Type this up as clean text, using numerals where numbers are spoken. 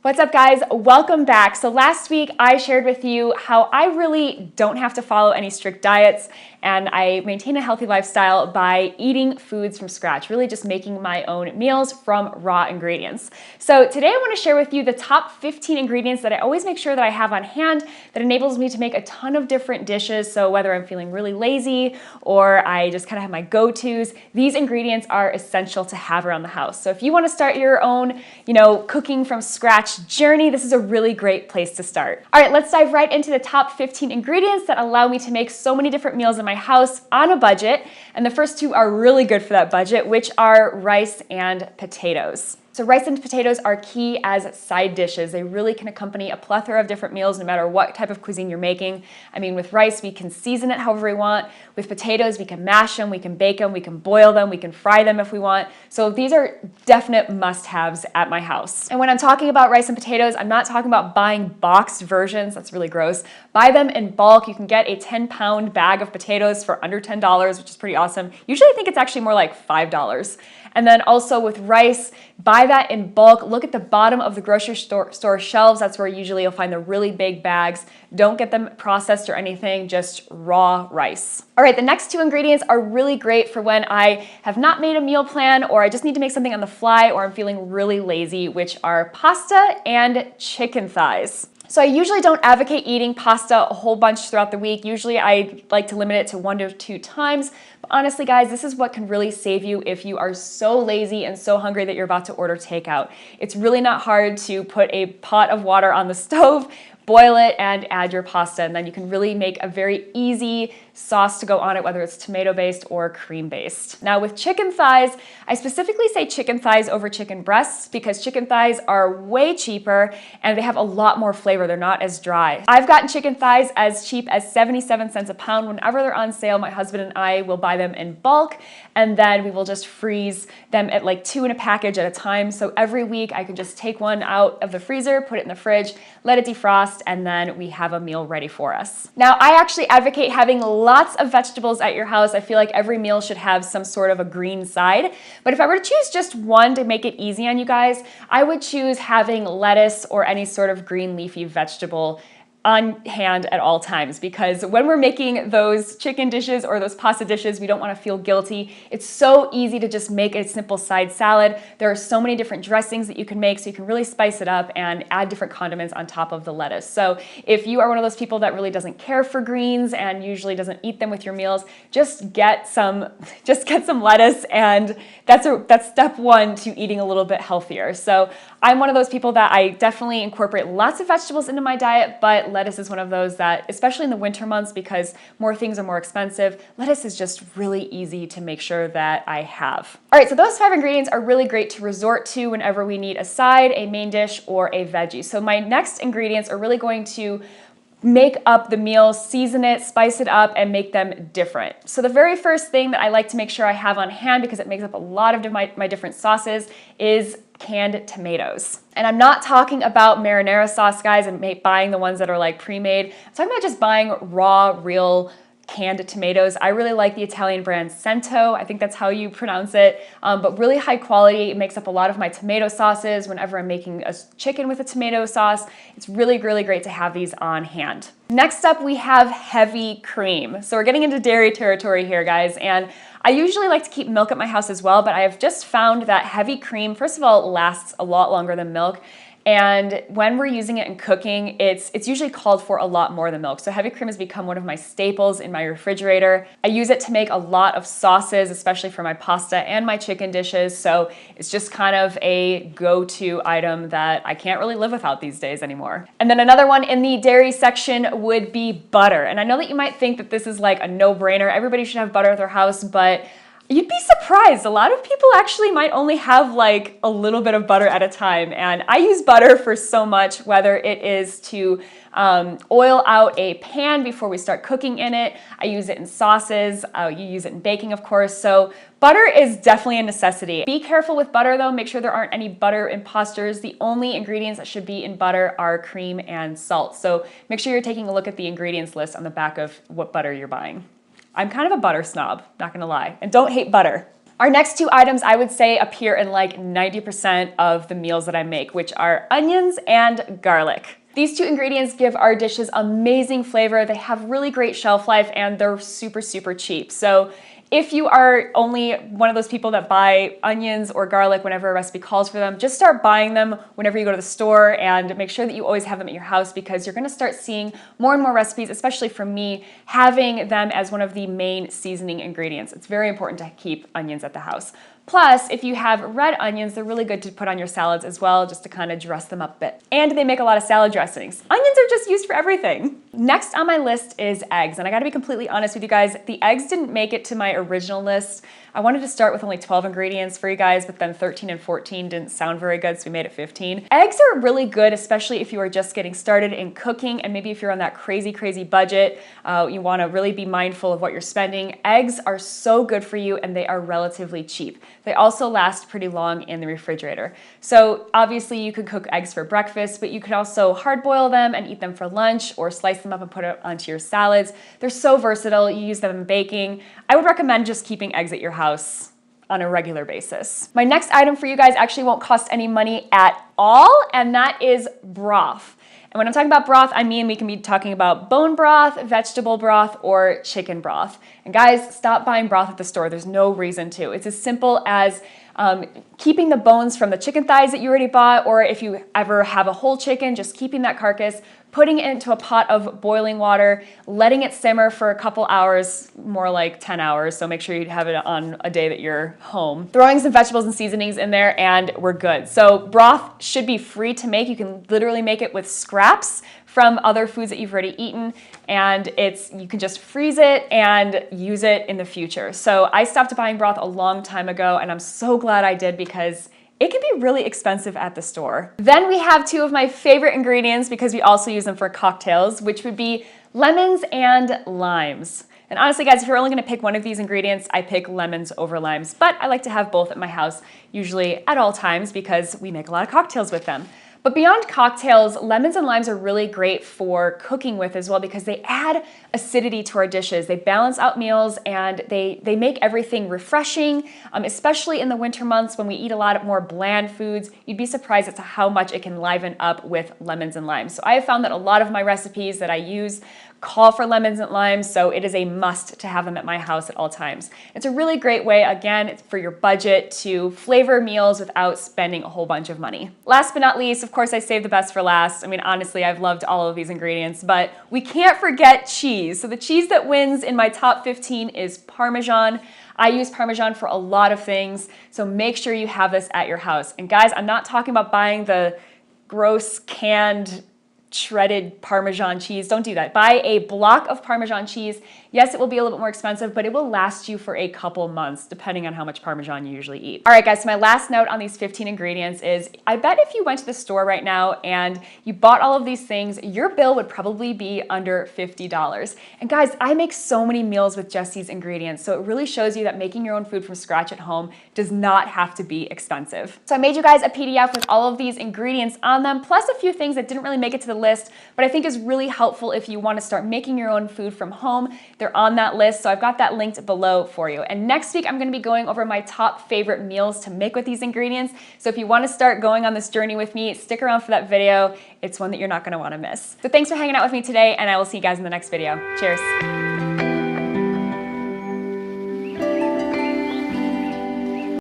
What's up, guys? Welcome back. So last week I shared with you how I really don't have to follow any strict diets and I maintain a healthy lifestyle by eating foods from scratch, really just making my own meals from raw ingredients. So today I want to share with you the top 15 ingredients that I always make sure that I have on hand that enables me to make a ton of different dishes. So whether I'm feeling really lazy or I just kind of have my go-tos, these ingredients are essential to have around the house. So if you want to start your own, cooking from scratch journey, this is a really great place to start. All right, let's dive right into the top 15 ingredients that allow me to make so many different meals in my house on a budget. And the first two are really good for that budget, which are rice and potatoes. So rice and potatoes are key as side dishes. They really can accompany a plethora of different meals no matter what type of cuisine you're making. I mean, with rice, we can season it however we want. With potatoes, we can mash them, we can bake them, we can boil them, we can fry them if we want. So these are definite must-haves at my house. And when I'm talking about rice and potatoes, I'm not talking about buying boxed versions. That's really gross. Buy them in bulk. You can get a 10-pound bag of potatoes for under $10, which is pretty awesome. Usually I think it's actually more like $5. And then also with rice, buy that in bulk. Look at the bottom of the grocery store shelves. That's where usually you'll find the really big bags. Don't get them processed or anything, just raw rice. All right, the next two ingredients are really great for when I have not made a meal plan or I just need to make something on the fly or I'm feeling really lazy, which are pasta and chicken thighs. So I usually don't advocate eating pasta a whole bunch throughout the week. Usually I like to limit it to 1 to 2 times. But honestly, guys, this is what can really save you if you are so lazy and so hungry that you're about to order takeout. It's really not hard to put a pot of water on the stove, boil it, and add your pasta, and then you can really make a very easy sauce to go on it, whether it's tomato-based or cream-based. Now with chicken thighs, I specifically say chicken thighs over chicken breasts because chicken thighs are way cheaper and they have a lot more flavor. They're not as dry. I've gotten chicken thighs as cheap as 77 cents a pound. Whenever they're on sale, my husband and I will buy them in bulk, and then we will just freeze them at like 2 in a package at a time. So every week I can just take one out of the freezer, put it in the fridge, let it defrost, and then we have a meal ready for us. Now, I actually advocate having lots of vegetables at your house. I feel like every meal should have some sort of a green side. But if I were to choose just one to make it easy on you guys, I would choose having lettuce or any sort of green leafy vegetable on hand at all times, because when we're making those chicken dishes or those pasta dishes, we don't want to feel guilty. It's so easy to just make a simple side salad. There are so many different dressings that you can make, so you can really spice it up and add different condiments on top of the lettuce. So if you are one of those people that really doesn't care for greens and usually doesn't eat them with your meals, just get some lettuce, and that's step one to eating a little bit healthier. So I'm one of those people that I definitely incorporate lots of vegetables into my diet, but lettuce is one of those that, especially in the winter months because more things are more expensive, lettuce is just really easy to make sure that I have. All right, so those 5 ingredients are really great to resort to whenever we need a side, a main dish, or a veggie. So my next ingredients are really going to make up the meal, season it, spice it up, and make them different. So the very first thing that I like to make sure I have on hand, because it makes up a lot of my different sauces, is canned tomatoes. And I'm not talking about marinara sauce, guys, and buying the ones that are like pre-made. I'm talking about just buying raw, real canned tomatoes. I really like the Italian brand Cento. I think that's how you pronounce it, but really high quality. It makes up a lot of my tomato sauces whenever I'm making a chicken with a tomato sauce. It's really, really great to have these on hand. Next up, we have heavy cream. So we're getting into dairy territory here, guys, and I usually like to keep milk at my house as well, but I have just found that heavy cream, first of all, lasts a lot longer than milk. And when we're using it in cooking, it's usually called for a lot more than milk. So heavy cream has become one of my staples in my refrigerator. I use it to make a lot of sauces, especially for my pasta and my chicken dishes. So it's just kind of a go-to item that I can't really live without these days anymore. And then another one in the dairy section would be butter. And I know that you might think that this is like a no-brainer. Everybody should have butter at their house, but you'd be surprised. A lot of people actually might only have like a little bit of butter at a time. And I use butter for so much, whether it is to oil out a pan before we start cooking in it. I use it in sauces. You use it in baking, of course. So butter is definitely a necessity. Be careful with butter though. Make sure there aren't any butter imposters. The only ingredients that should be in butter are cream and salt. So make sure you're taking a look at the ingredients list on the back of what butter you're buying. I'm kind of a butter snob, not gonna lie, and don't hate butter. Our next two items I would say appear in like 90% of the meals that I make, which are onions and garlic. These two ingredients give our dishes amazing flavor. They have really great shelf life and they're super, super cheap. So if you are only one of those people that buy onions or garlic whenever a recipe calls for them, just start buying them whenever you go to the store and make sure that you always have them at your house, because you're gonna start seeing more and more recipes, especially from me, having them as one of the main seasoning ingredients. It's very important to keep onions at the house. Plus, if you have red onions, they're really good to put on your salads as well, just to kind of dress them up a bit. And they make a lot of salad dressings. Onions are just used for everything. Next on my list is eggs, and I gotta be completely honest with you guys, the eggs didn't make it to my original list. I wanted to start with only 12 ingredients for you guys, but then 13 and 14 didn't sound very good, so we made it 15. Eggs are really good, especially if you are just getting started in cooking, and maybe if you're on that crazy, crazy budget, you wanna really be mindful of what you're spending. Eggs are so good for you, and they are relatively cheap. They also last pretty long in the refrigerator. So obviously you could cook eggs for breakfast, but you could also hard boil them and eat them for lunch, or slice them up and put it onto your salads. They're so versatile. You use them in baking. I would recommend just keeping eggs at your house on a regular basis. My next item for you guys actually won't cost any money at all, and that is broth. And when I'm talking about broth, I mean we can be talking about bone broth, vegetable broth, or chicken broth. And guys, stop buying broth at the store. There's no reason to. It's as simple as keeping the bones from the chicken thighs that you already bought, or if you ever have a whole chicken, just keeping that carcass, putting it into a pot of boiling water, letting it simmer for a couple hours, more like 10 hours, so make sure you have it on a day that you're home. Throwing some vegetables and seasonings in there and we're good. So broth should be free to make. You can literally make it with scraps from other foods that you've already eaten, and you can just freeze it and use it in the future. So I stopped buying broth a long time ago, and I'm so glad I did, because it can be really expensive at the store. Then we have two of my favorite ingredients, because we also use them for cocktails, which would be lemons and limes. And honestly, guys, if you're only gonna pick one of these ingredients, I pick lemons over limes, but I like to have both at my house, usually at all times, because we make a lot of cocktails with them. But beyond cocktails, lemons and limes are really great for cooking with as well, because they add acidity to our dishes. They balance out meals, and they make everything refreshing, especially in the winter months when we eat a lot more bland foods. You'd be surprised as to how much it can liven up with lemons and limes. So I have found that a lot of my recipes that I use call for lemons and limes, so it is a must to have them at my house at all times. It's a really great way, again, for your budget to flavor meals without spending a whole bunch of money. Last but not least, of course, I saved the best for last. I mean, honestly, I've loved all of these ingredients, but we can't forget cheese. So the cheese that wins in my top 15 is Parmesan. I use Parmesan for a lot of things, so make sure you have this at your house. And guys, I'm not talking about buying the gross canned shredded Parmesan cheese. Don't do that. Buy a block of Parmesan cheese. Yes, it will be a little bit more expensive, but it will last you for a couple months, depending on how much Parmesan you usually eat. All right, guys, so my last note on these 15 ingredients is, I bet if you went to the store right now and you bought all of these things, your bill would probably be under $50. And guys, I make so many meals with just these ingredients, so it really shows you that making your own food from scratch at home does not have to be expensive. So I made you guys a PDF with all of these ingredients on them, plus a few things that didn't really make it to the list, but I think is really helpful if you want to start making your own food from home. They're on that list, so I've got that linked below for you. And next week, I'm going to be going over my top favorite meals to make with these ingredients. So if you want to start going on this journey with me, stick around for that video. It's one that you're not going to want to miss. So thanks for hanging out with me today, and I will see you guys in the next video. Cheers.